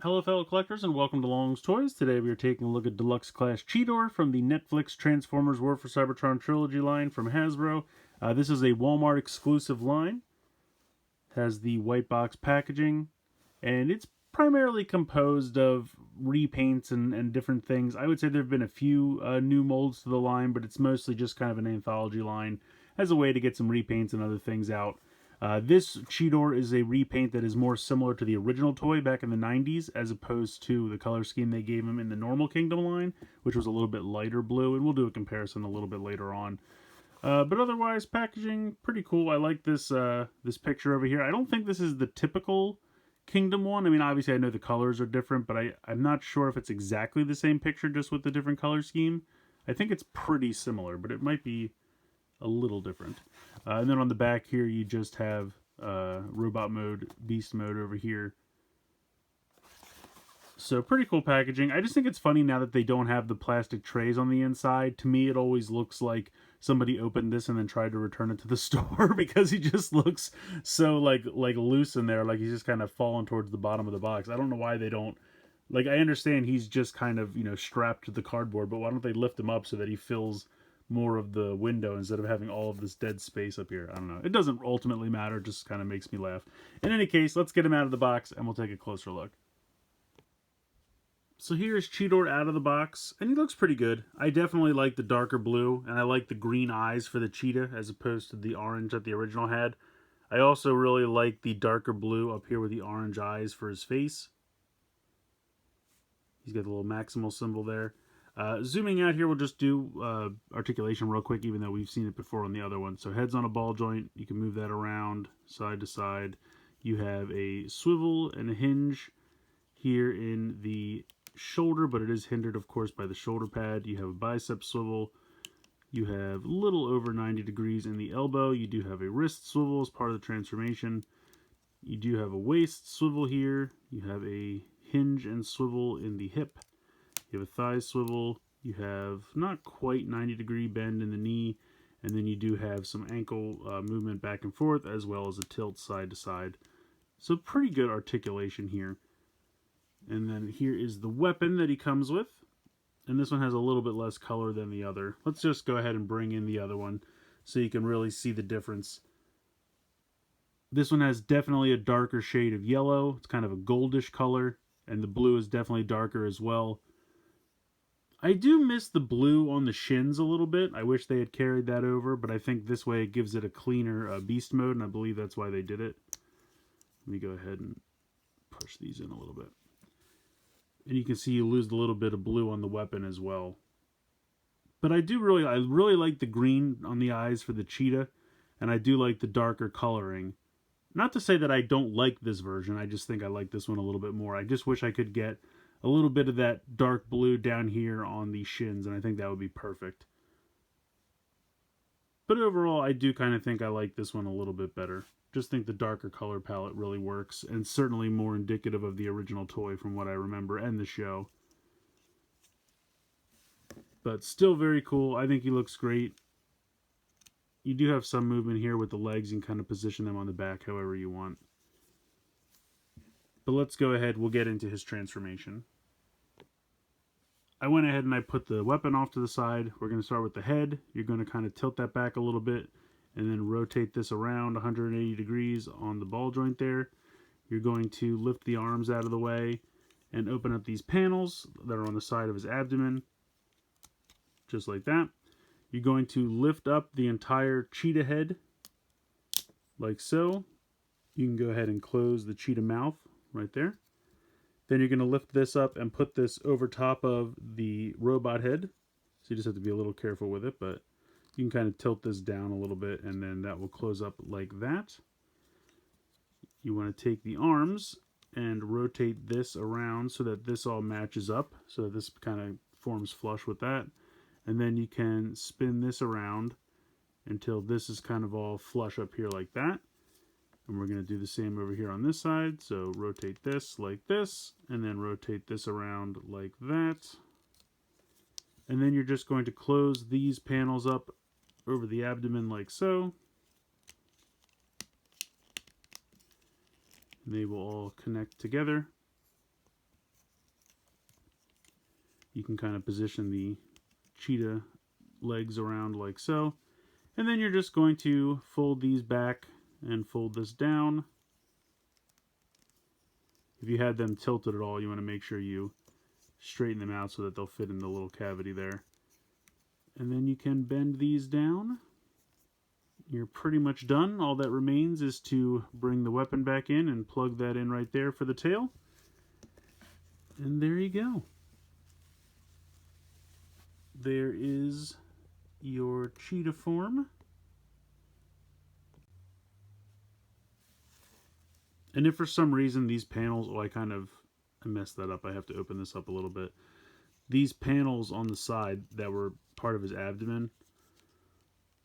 Hello fellow collectors and welcome to Long's Toys. Today we are taking a look at Deluxe Class Cheetor from the Netflix Transformers War for Cybertron Trilogy line from Hasbro. This is a Walmart exclusive line. It has the white box packaging and it's primarily composed of repaints and different things. I would say there have been a few new molds to the line, but it's mostly just kind of an anthology line as a way to get some repaints and other things out. This Cheetor is a repaint that is more similar to the original toy back in the 90s as opposed to the color scheme they gave him in the normal Kingdom line, which was a little bit lighter blue, and we'll do a comparison a little bit later on. But otherwise, packaging, pretty cool. I like this this picture over here. I don't think this is the typical Kingdom one. I mean, obviously I know the colors are different, but I'm not sure if it's exactly the same picture just with the different color scheme. I think it's pretty similar, but it might be a little different. And then on the back here, you just have robot mode, beast mode over here. So pretty cool packaging. I just think it's funny now that they don't have the plastic trays on the inside. To me, it always looks like somebody opened this and then tried to return it to the store because he just looks so like loose in there, like he's just kind of falling towards the bottom of the box. I don't know why they don't. Like, I understand he's just kind of, you know, strapped to the cardboard, but why don't they lift him up so that he fills more of the window instead of having all of this dead space up here? I don't know. It doesn't ultimately matter. It just kind of makes me laugh. In any case, let's get him out of the box and we'll take a closer look. So here's Cheetor out of the box, and he looks pretty good. I definitely like the darker blue, and I like the green eyes for the cheetah as opposed to the orange that the original had. I also really like the darker blue up here with the orange eyes for his face. He's got the little maximal symbol there. Zooming out here, we'll just do articulation real quick, even though we've seen it before on the other one. So head's on a ball joint. You can move that around side to side. You have a swivel and a hinge here in the shoulder, but it is hindered, of course, by the shoulder pad. You have a bicep swivel. You have a little over 90 degrees in the elbow. You do have a wrist swivel as part of the transformation. You do have a waist swivel here. You have a hinge and swivel in the hip. You have a thigh swivel. You have not quite 90-degree bend in the knee. And then you do have some ankle movement back and forth, as well as a tilt side to side. So pretty good articulation here. And then here is the weapon that he comes with. And this one has a little bit less color than the other. Let's just go ahead and bring in the other one so you can really see the difference. This one has definitely a darker shade of yellow. It's kind of a goldish color. And the blue is definitely darker as well. I do miss the blue on the shins a little bit. I wish they had carried that over, but I think this way it gives it a cleaner beast mode, and I believe that's why they did it. Let me go ahead and push these in a little bit. And you can see you lose a little bit of blue on the weapon as well. But I really like the green on the eyes for the cheetah, and I do like the darker coloring. Not to say that I don't like this version, I just think I like this one a little bit more. I just wish I could get a little bit of that dark blue down here on the shins, and I think that would be perfect. But overall, I do kind of think I like this one a little bit better. Just think the darker color palette really works, and certainly more indicative of the original toy from what I remember and the show. But still very cool. I think he looks great. You do have some movement here with the legs and kind of position them on the back however you want. But let's go ahead, we'll get into his transformation. I went ahead and I put the weapon off to the side. We're going to start with the head. You're going to kind of tilt that back a little bit and then rotate this around 180 degrees on the ball joint there. You're going to lift the arms out of the way and open up these panels that are on the side of his abdomen, just like that. You're going to lift up the entire cheetah head, like so. You can go ahead and close the cheetah mouth right there. Then you're going to lift this up and put this over top of the robot head. So you just have to be a little careful with it, but you can kind of tilt this down a little bit and then that will close up like that. You want to take the arms and rotate this around so that this all matches up, so that this kind of forms flush with that. And then you can spin this around until this is kind of all flush up here like that. And we're going to do the same over here on this side. So rotate this like this, and then rotate this around like that. And then you're just going to close these panels up over the abdomen like so. And they will all connect together. You can kind of position the cheetah legs around like so. And then you're just going to fold these back and fold this down. If you had them tilted at all, you want to make sure you straighten them out so that they'll fit in the little cavity there. And then you can bend these down. You're pretty much done. All that remains is to bring the weapon back in and plug that in right there for the tail. And there you go. There is your cheetah form. And if for some reason these panels, I messed that up. I have to open this up a little bit. These panels on the side that were part of his abdomen,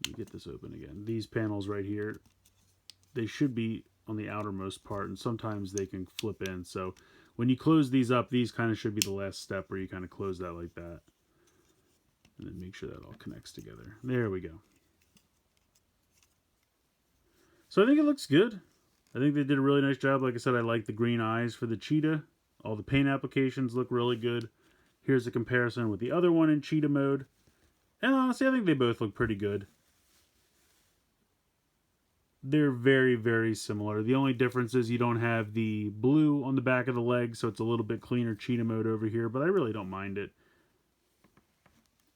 let me get this open again. These panels right here, they should be on the outermost part, and sometimes they can flip in. So when you close these up, these kind of should be the last step where you kind of close that like that. And then make sure that all connects together. There we go. So I think it looks good. I think they did a really nice job. Like I said, I like the green eyes for the cheetah. All the paint applications look really good. Here's a comparison with the other one in cheetah mode. And honestly, I think they both look pretty good. They're very, very similar. The only difference is you don't have the blue on the back of the leg, so it's a little bit cleaner cheetah mode over here, but I really don't mind it.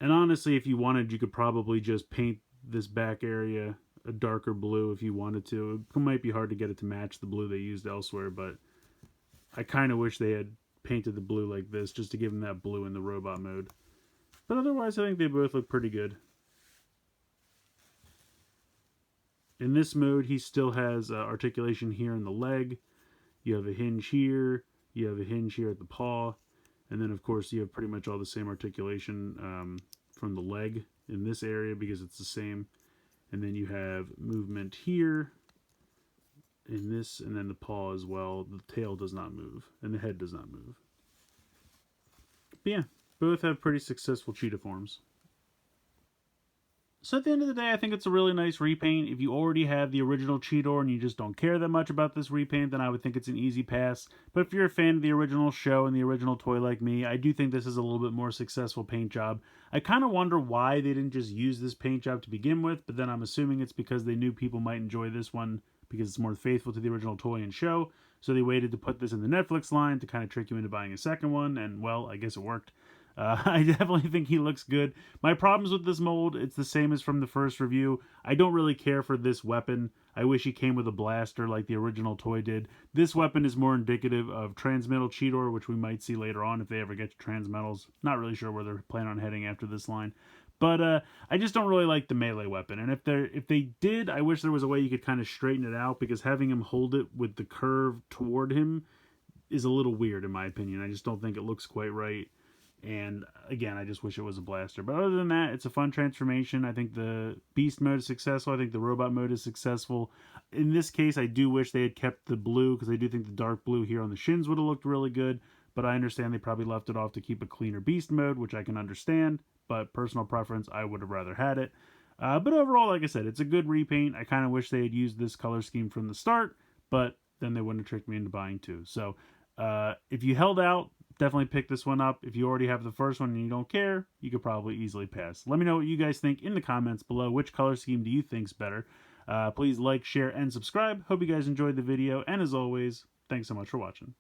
And honestly, if you wanted, you could probably just paint this back area a darker blue if you wanted to. It might be hard to get it to match the blue they used elsewhere, but I kind of wish they had painted the blue like this just to give them that blue in the robot mode. But otherwise, I think they both look pretty good. In this mode, he still has articulation here in the leg. You have a hinge here. You have a hinge here at the paw. And then, of course, you have pretty much all the same articulation from the leg in this area because it's the same. And then you have movement here in this, and then the paw as well. The tail does not move, and the head does not move. But yeah, both have pretty successful cheetah forms. So at the end of the day, I think it's a really nice repaint. If you already have the original Cheetor and you just don't care that much about this repaint, then I would think it's an easy pass. But if you're a fan of the original show and the original toy like me, I do think this is a little bit more successful paint job. I kind of wonder why they didn't just use this paint job to begin with, but then I'm assuming it's because they knew people might enjoy this one because it's more faithful to the original toy and show. So they waited to put this in the Netflix line to kind of trick you into buying a second one, and well, I guess it worked. I definitely think he looks good. My problems with this mold, it's the same as from the first review. I don't really care for this weapon. I wish he came with a blaster like the original toy did. This weapon is more indicative of Transmetal Cheetor, which we might see later on if they ever get to Transmetals. Not really sure where they're planning on heading after this line. But I just don't really like the melee weapon. And if they did, I wish there was a way you could kind of straighten it out, because having him hold it with the curve toward him is a little weird in my opinion. I just don't think it looks quite right. And again, I just wish it was a blaster. But other than that, it's a fun transformation. I think the beast mode is successful. I think the robot mode is successful. In this case, I do wish they had kept the blue, because I do think the dark blue here on the shins would have looked really good. But I understand they probably left it off to keep a cleaner beast mode, which I can understand. But personal preference, I would have rather had it. But overall, like I said, it's a good repaint. I kind of wish they had used this color scheme from the start, but then they wouldn't have tricked me into buying two. So if you held out, definitely pick this one up. If you already have the first one and you don't care, you could probably easily pass. Let me know what you guys think in the comments below. Which color scheme do you think's better? Please like, share, and subscribe. Hope you guys enjoyed the video. And as always, thanks so much for watching.